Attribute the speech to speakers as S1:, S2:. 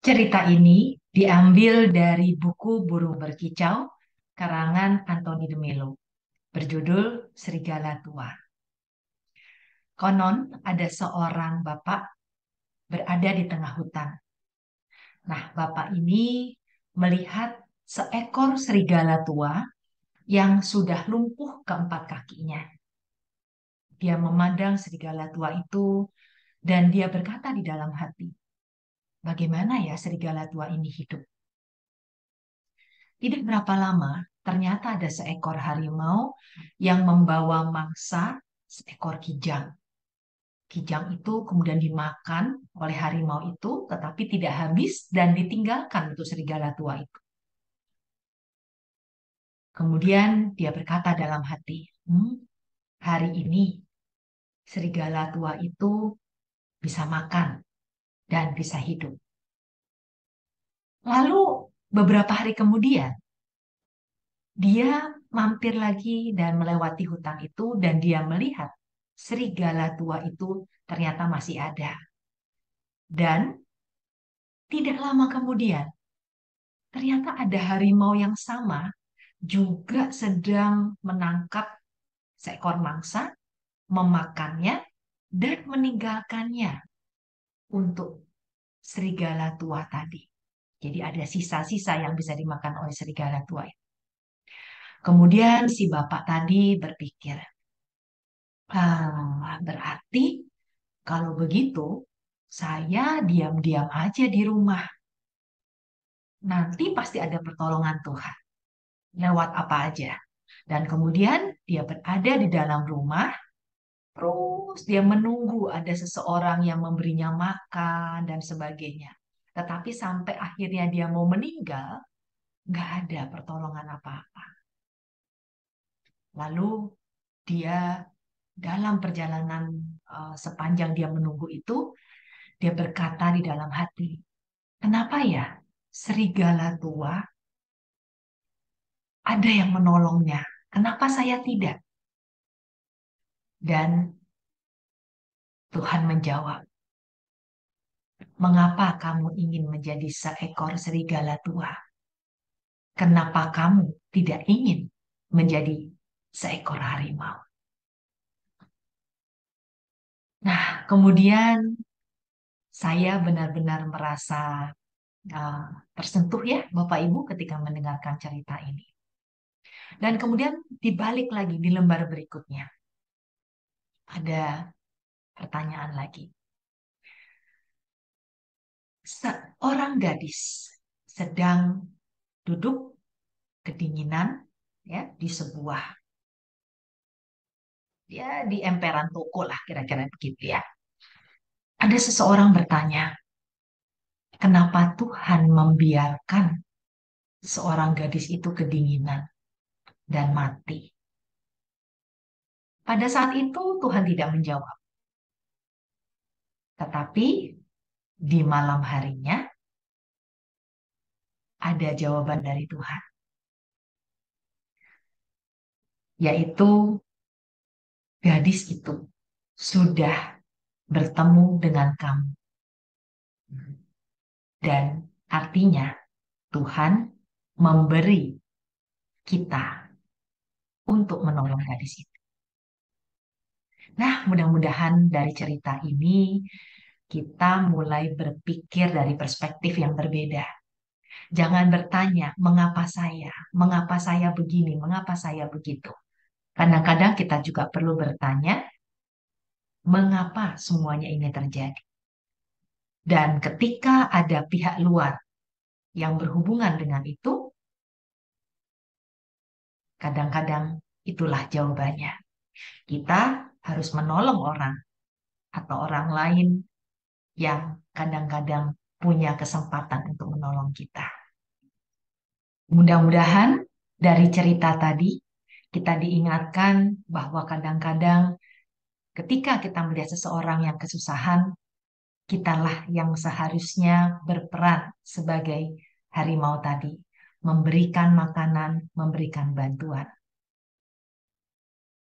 S1: Cerita ini diambil dari buku Burung Berkicau, karangan Anthony de Mello, berjudul Serigala Tua. Konon ada seorang bapak berada di tengah hutan. Nah, bapak ini melihat seekor serigala tua yang sudah lumpuh keempat kakinya. Dia memandang serigala tua itu dan dia berkata di dalam hati, bagaimana ya serigala tua ini hidup? Tidak berapa lama, ternyata ada seekor harimau yang membawa mangsa seekor kijang. Kijang itu kemudian dimakan oleh harimau itu, tetapi tidak habis dan ditinggalkan untuk serigala tua itu. Kemudian dia berkata dalam hati, hari ini serigala tua itu bisa makan dan bisa hidup. Lalu beberapa hari kemudian, dia mampir lagi dan melewati hutan itu dan dia melihat serigala tua itu ternyata masih ada. Dan tidak lama kemudian, ternyata ada harimau yang sama juga sedang menangkap seekor mangsa, memakannya, dan meninggalkannya untuk serigala tua tadi. Jadi ada sisa-sisa yang bisa dimakan oleh serigala tua itu. Kemudian si bapak tadi berpikir, berarti kalau begitu saya diam-diam aja di rumah. Nanti pasti ada pertolongan Tuhan lewat apa aja. Dan kemudian dia berada di dalam rumah, terus dia menunggu ada seseorang yang memberinya makan dan sebagainya. Tetapi sampai akhirnya dia mau meninggal, nggak ada pertolongan apa-apa. Lalu dia dalam perjalanan sepanjang dia menunggu itu, dia berkata di dalam hati, kenapa ya serigala tua ada yang menolongnya? Kenapa saya tidak? Dan Tuhan menjawab, mengapa kamu ingin menjadi seekor serigala tua? Kenapa kamu tidak ingin menjadi seekor harimau? Nah, kemudian saya benar-benar merasa uh, tersentuh ya Bapak Ibu ketika mendengarkan cerita ini. Dan kemudian dibalik lagi di lembar berikutnya. Ada pertanyaan lagi. Seorang gadis sedang duduk kedinginan ya di sebuah ya di emperan toko lah kira-kira begitu ya. Ada seseorang bertanya, kenapa Tuhan membiarkan seorang gadis itu kedinginan dan mati? Pada saat itu Tuhan tidak menjawab. Tetapi di malam harinya ada jawaban dari Tuhan. Yaitu gadis itu sudah bertemu dengan kamu. Dan artinya Tuhan memberi kita untuk menolong gadis itu. Nah, mudah-mudahan dari cerita ini kita mulai berpikir dari perspektif yang berbeda. Jangan bertanya, mengapa saya begini, mengapa saya begitu. Kadang-kadang kita juga perlu bertanya, mengapa semuanya ini terjadi. Dan ketika ada pihak luar yang berhubungan dengan itu, kadang-kadang itulah jawabannya. Kita harus menolong orang atau orang lain yang kadang-kadang punya kesempatan untuk menolong kita. Mudah-mudahan dari cerita tadi kita diingatkan bahwa kadang-kadang ketika kita melihat seseorang yang kesusahan, kitalah yang seharusnya berperan sebagai harimau tadi, memberikan makanan, memberikan bantuan.